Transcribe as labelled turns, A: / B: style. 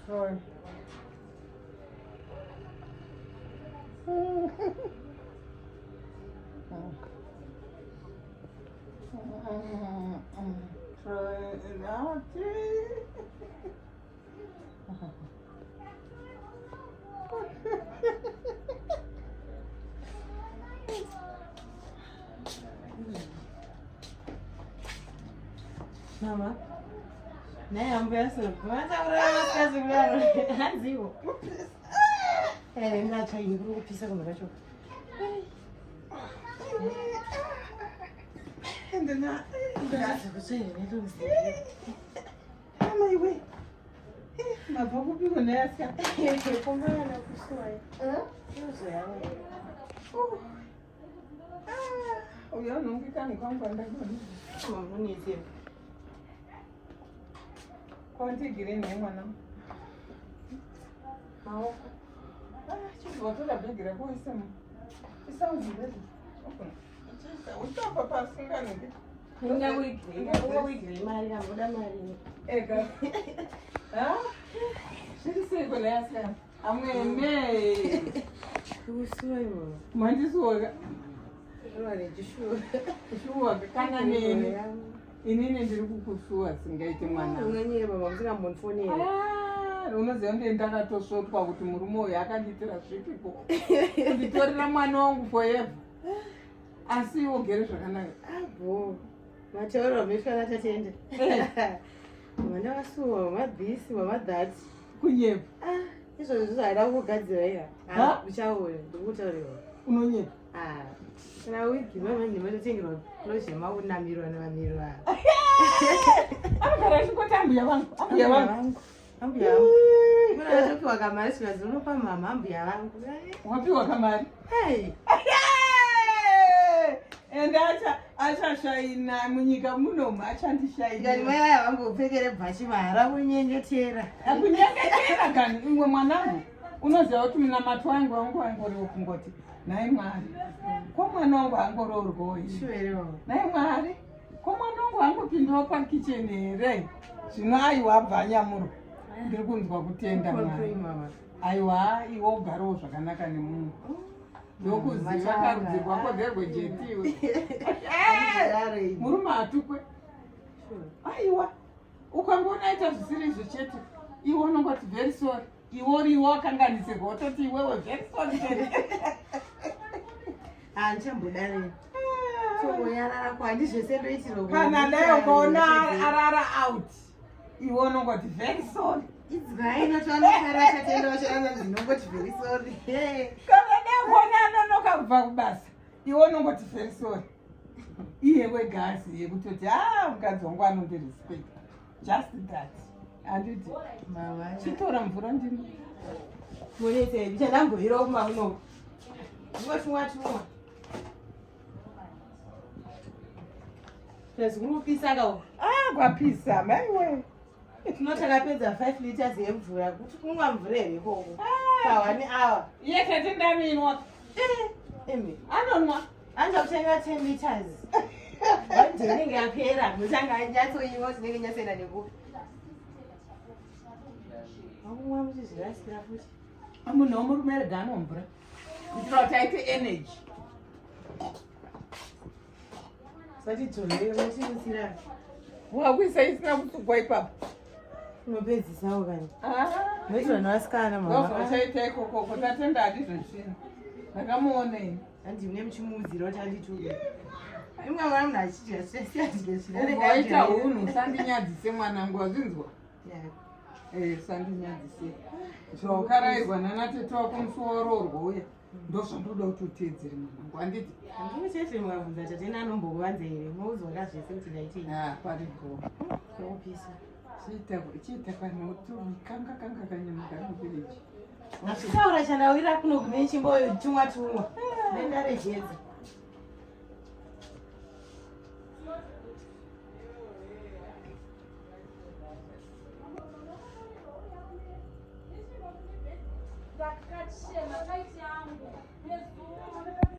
A: Sorry. Mama, naambia sio. Kwanza urara kazi mlalo. Hanziwo. Ngacha inguru kupisa kama kacho. Ndana. Ngacha kusema ndio msije. Ama iwe. Mababu biko nasa. Kumbana na kuswai. Yozo yawe. Oyo nongikani kwamba ndakoni. Mama nizie. Quanti green é, mano? Mal. Tipo, toda bem grande, boa isso, mano. Isso é um vídeo. O que é o papai se engana? Não é o igreja, não é o igreja, Maria, vou dar Maria. É, cara. Ah? Deixa eu ser com essa. A mãe, que sonho, mano. Mãe de sua. Olha, de sua. Sua, cananene. Inini ndiri kukusuwa singaite mwana. Unanyira baba musingamonifonera. Unoziva ndakatosvotwa kuti murume uyu akanditira zvipiko. Kunditorera mwana wangu forever. Asi iwo gere zvakanaka. Abo. Matauro amesvara tatende. Mwana wasuwa mabhisi mamadhati. Kunyepa. Izvozvo zvaida kugadzira ira. Uchaona ndikutauriwa. Unonyepa. Kana wiki mama ndinotengerwa closure maunamirwa navamirwa. Agara chikoti ambuya vangu. Ambuya vangu. Ambuya vangu. Mwana wapiwa kamari sikazi unopa mama ambuya vangu. Wapiwa kamari? Hey. Ende achashaina munyika munomu achandishaina. Yani mai vaya vambopfekere bhachi mahara kunyengetera. Kunyengetera kani imwe mwanangu. Unoziva kuti munamato wangu angoriwo kungoti. Nai Mwari, kwa mwana wangu angororwa iye. Nai Mwari, kwa mwana wangu angopindawo pakicheni here. Zvino aiwa bvanyamuro. Ndiri kunzwa kutenda Mwari. Aiwa, iwe ugarawo zvakanaka nemunhu. Ndokuziva karudzi rwako nderwejetiwe. Murume hatukwe. Aiwa, ukangoona aita zvisiri izvo chete, iwe unongoti very sorry. Iwe wakanganisirwa wototi iwewe very sorry. Handichambodarei. Toyarara kwandi zvese ndoitiro. Kana dai ukaona arara out. Iwe unongoti very sorry. Idzvaina twanokara tatenda wachirana zvinongoti very sorry. Kana dai ukaona anonoka kubva kubasa. Iwe unongoti very sorry. Iye wegasi yekutoti mukadzi wangu anondirespect. Just that. Handiti. Mama. Chitora mvura ndini. Munete ndichandamboirawo kumamuno. Tumwa. Zvazvirikupisa kawo. Kwapisa maiwe. Tinotakapedza 5 liters yemvura kuti kumwa mvura here ikoko. Pa1 hour. Iye tete ndaminwa. Anonwa. Anja kutenga 10 liters. Ndinenge yapera, mutanga nyatsoiwa tinenge nyasenda nekupi. Akumwa muchizvirasira futi. Munhu womurume gano mvura. Ndiro taite energy. Sati dzorere muchimusira. Wakuisa isina kutsugwa ipapo. Unopedzisao kani. Noiti vanhu vasikana mama. Vachaita ikoko tatenda handizvozvino. Ndakamuona ini. Handi mune muchimuudzira kuti handituke. Imwe mwana munhu achidya zvesiyadye zvino. Waita hunhu sandinyadzise mwanangu wazvinzwa. Sandinyadzise. Zvawakarairwa nanatete wako musuwo uya. Ndozvandoda kuti uteedzere mwanangu. Handiti. Handimutete mwabvunza tatena anombokuvanza here. Mouzwa zvese kuti ndaitei. Paripo. Kupisa. Chiita panotori kanga kanyamuka muvileji. Achitaura chandawira kuno kune chimboyo tumwa. Ndendarejedza.